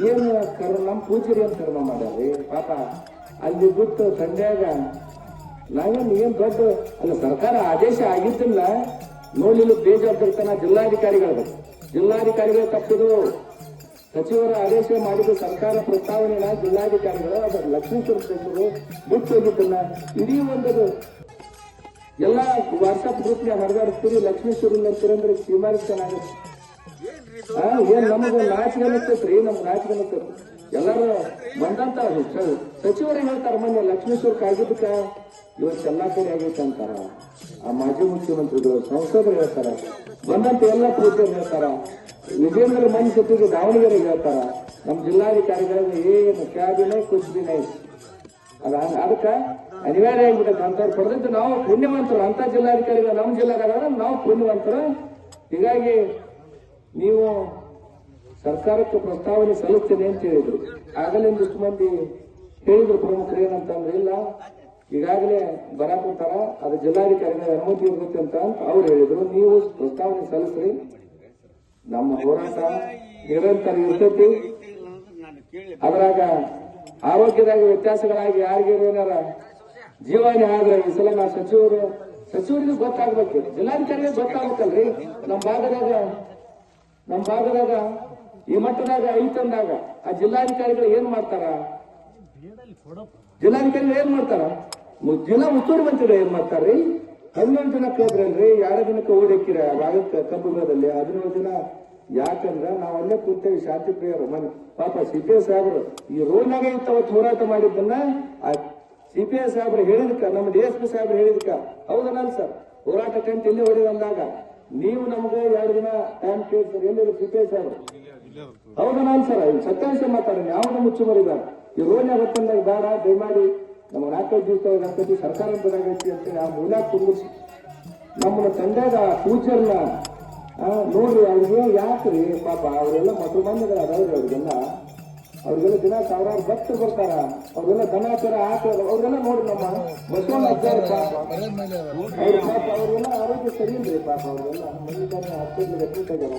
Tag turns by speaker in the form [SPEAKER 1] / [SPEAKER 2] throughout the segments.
[SPEAKER 1] ಏನು ನಮ್ಮ ಪೂಜಾರಿ ಅಂತ ಕರ್ಮ ಮಾಡ್ಯಾರಿ ಪಾಪ ಅಲ್ಲಿ ಬಿಟ್ಟು ಸಂಧ್ಯಾಗ ನಾವೇನು ಏನ್ ದೊಡ್ಡ ಅಲ್ಲ ಸರ್ಕಾರ ಆದೇಶ ಆಗಿದ್ದಲ್ಲ ನೋಡ್ಲಿಲ್ಲ ಬೇಜವಾಬ್ದಾರಿತನ ಜಿಲ್ಲಾಧಿಕಾರಿಗಳು ತಪ್ಪಿದು ಸಚಿವರ ಆದೇಶ ಮಾಡಿದ ಸರ್ಕಾರ ಪ್ರಸ್ತಾವನೆನ ಜಿಲ್ಲಾಧಿಕಾರಿಗಳು ಅದರ ಲಕ್ಷ್ಮೀಶ್ವರ ಸಚಿವರು ಬಿಟ್ಟು ಹೋಗಿದ್ದನ್ನ ಇಡೀ ಒಂದು ಎಲ್ಲ ವಾಟ್ಸಪ್ ಗ್ರೂಪ್ನ ಹರಿದಾಡಿಸ್ತೀರಿ ಲಕ್ಷ್ಮೀಶ್ವರ ಅಂತೀರಂದ್ರೆ ತೀರ್ಮಾನಿಸ್ತಾನಾಗುತ್ತೆ. ಏನ್ ನಮಗ ನಾಚಿಕೆ ಅನ್ನಿಸ್ತೈತ್ರಿ, ನಮ್ಗೆ ನಾಚಿಕೆ ಅನ್ನಿಸ್ತೈತಿ. ಎಲ್ಲರೂ ಬಂದಂತ ಸಚಿವರಿಗೆ ಹೇಳ್ತಾರ ಮೊನ್ನೆ ಲಕ್ಷ್ಮೀಶ್ವರ್ ಕಾಗಿದ್ದಕ್ಕ ಇವತ್ತೆಲ್ಲಾ ಕಡೆ ಆಗೈತೆ ಅಂತಾರ. ಆ ಮಾಜಿ ಮುಖ್ಯಮಂತ್ರಿಗಳು ಸಂಸದರು ಹೇಳ್ತಾರ, ಬಂದಂತ ಎಲ್ಲ ಪೂಜೆರು ಹೇಳ್ತಾರ, ವಿಜೇಂದ್ರ ಮನ್ ಜೊತೆಗೆ ದಾವಣಗೆರೆಗೆ ಹೇಳ್ತಾರ. ನಮ್ ಜಿಲ್ಲಾಧಿಕಾರಿಗಳಿಗೆ ಏನು ಕ್ಯಾಬಿನೇ ಕುಚ್ಬಿನೇ ಅದಕ್ಕ ಅನಿವಾರ್ಯ ಆಗ್ಬಿಟ್ಟೈತೆ. ಅಂತವ್ರು ಪಡೆದಿದ್ದು ನಾವು ಪುಣ್ಯವಂತರು, ಅಂತ ಜಿಲ್ಲಾಧಿಕಾರಿಗಳು ನಮ್ಮ ಜಿಲ್ಲಾದಾಗ ನಾವು ಪುಣ್ಯವಂತರು. ಹೀಗಾಗಿ ನೀವು ಸರ್ಕಾರಕ್ಕೆ ಪ್ರಸ್ತಾವನೆ ಸಲ್ಲಿಸ್ತೇನೆ ಅಂತ ಹೇಳಿದ್ರು. ಆಗಲೇ ಒಂದಿಷ್ಟು ಮಂದಿ ಹೇಳಿದ್ರು ಪ್ರಮುಖರು ಏನಂತಂದ್ರೆ, ಇಲ್ಲ ಈಗಾಗಲೇ ಬರಾಕುಂತಾರ, ಅದು ಜಿಲ್ಲಾಧಿಕಾರಿಗಳ ಅನುಮತಿ ಇರುತ್ತೆ ಅಂತ ಅವ್ರು ಹೇಳಿದ್ರು. ನೀವು ಪ್ರಸ್ತಾವನೆ ಸಲ್ಲಿಸ್ರಿ, ನಮ್ಮ ಹೋರಾಟ ನಿರಂತರ ಇರ್ತೈತಿ. ಅದ್ರಾಗ ಆರೋಗ್ಯದಾಗ ವ್ಯತ್ಯಾಸಗಳಾಗಿ ಯಾರಿಗೇನಾರ ಜೀವನ ಆದ್ರೆ ಈ ಸಲ ನಾ ಸಚಿವರಿಗೆ ಗೊತ್ತಾಗ್ಬೇಕು, ಜಿಲ್ಲಾಧಿಕಾರಿಗೆ ಗೊತ್ತಾಗ್ಬೇಕಲ್ರಿ. ನಮ್ಮ ಭಾಗದಾಗ ಈ ಮಟ್ಟದಾಗ ಐತಂದಾಗ ಆ ಜಿಲ್ಲಾಧಿಕಾರಿಗಳು ಏನ್ ಮಾಡ್ತಾರ, ಜಿಲ್ಲಾ ಉಸ್ತುವಾರಿ ಮಂತ್ರಿಗಳು ಏನ್ ಮಾಡ್ತಾರ್ರಿ? 11 ದಿನಕ್ಕೆ ಹೋದ್ರಲ್ರಿ, 2 ದಿನಕ್ಕೆ ಓಡಕ್ಕಿರ ಭಾಗಕ್ಕೆ ಕಬ್ಬು ಮೇಳದಲ್ಲಿ 17 ದಿನ. ಯಾಕಂದ್ರ ನಾವ್ ಅಲ್ಲೇ ಕೂತೇವಿ ಶಾಂತಿ ಪ್ರಿಯರು. ಮನೆ ಪಾಪ ಸಿಪಿಐ ಸಾಹೇಬರು ಈ ರೋಡ್ನಾಗ ಇಂಥವತ್ತು ಹೋರಾಟ ಮಾಡಿದ್ದನ್ನ ಆ ಸಿಪಿಐ ಸಾಹೇಬ್ರು ಹೇಳಿದ್ಕ, ನಮ್ಮ DSP ಸಾಹೇಬ್ರು ಹೇಳಿದ್ಕ ಹೌದಲ್ಲ ಸರ್, ಹೋರಾಟ ಕಂತ ಇಲ್ಲೇ ಹೊಡೆದ ಅಂದಾಗ ನೀವು ನಮ್ಗೆ 2 ದಿನ ಟೈಮ್ ಕೇಳ್ತಾರೆ. ಎಲ್ಲಿ ಸಿಪಿಐ ಸಾಹೇಬ್ರು ಹೌದಲ್ಲ ಸರ್, ಸತ್ಯಾಂಶ ಮಾತಾಡೋಣ. ಯಾವ್ದು ಮುಚ್ಚುಮರಿದ ಈ ರೋಡ್ನಾಗ ಹೊತ್ತಂದಾಗ ಬೇಡ, ದಯಮಾಡಿ ನಮ್ಮ 4 ದಿವಸ ಸರ್ಕಾರ ಬರಾಗೈತಿ ಅಂತೇಳಿ ಆ ಮೂಲ ತುಂಬಿಸಿ ನಮ್ಮನ್ನ ತಂದಾಗ ಫ್ಯೂಚರ್ನ ನೋಡ್ರಿ. ಅವ್ರಿಗೆ ಯಾಕ್ರಿ ಪಾಪ ಅವರೆಲ್ಲ ಮಕ್ಕಳು ಮಂದಿಗಳ ಅದಾವ್ರಿ, ಅವ್ರಿಗೆಲ್ಲ ದಿನ ಸಾವಿರಾರು ಭಕ್ತರು ಬರ್ತಾರ, ಅವ್ರೆಲ್ಲ ದನಾಚಾರ ಅವ್ರೆಲ್ಲ ನೋಡಿ ನಮ್ಮ ಬಸವಣ್ಣ ಅಜ್ಜಾರ ಪಾಪ ಅವ್ರಿಗೆಲ್ಲ ಆರೋಗ್ಯ ಸರಿ ಇಲ್ರಿ ಪಾಪ. ಅವ್ರೆಲ್ಲ ಹಾಸ್ಪಿಟ್ಲಿಗೆ ಅಡ್ಮಿಟ್ ಆಗ್ಯಾರ.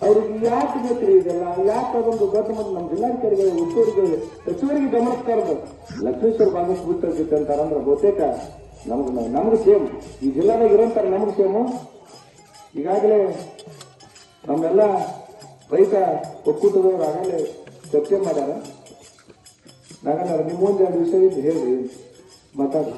[SPEAKER 1] ಅವ್ರಿಗೆ ಯಾಕೆ ಬೇಕ್ರಿ ಇದೆಲ್ಲ? ಯಾಕೆ ಅದೊಂದು ದೊಡ್ಡ ಮಂದಿ ನಮ್ಮ ಜಿಲ್ಲಾಧಿಕಾರಿಗಳು ಉಸ್ತುವಾರಿಗೆ ಸಚಿವರಿಗೆ ಗಮನಕ್ಕೆ ತರದು ಲಕ್ಷ್ಮೇಶ್ವರ ಭಾಗಕ್ಕೆ ಬಿಟ್ಟಿರ್ತೈತೆ ಅಂತಾರಂದ್ರೆ ಬಹುತೇಕ ನಮ್ಗೆ ಸೇಮ್, ಈ ಜಿಲ್ಲಾದಾಗ ಇರೋಂತಾರ ನಮ್ಗೆ ಸೇಮು. ಈಗಾಗಲೇ ನಮ್ಮೆಲ್ಲ ರೈತ ಒಕ್ಕೂಟದವರು ಆಗಲೇ ಚರ್ಚೆ ಮಾಡ್ಯಾರ. ನಾಗಣ್ಣ ನಿಮ್ಮೊಂದು 2 ವಿಷಯ ಹೇಳ್ರಿ ಮಾತಾಡಿ.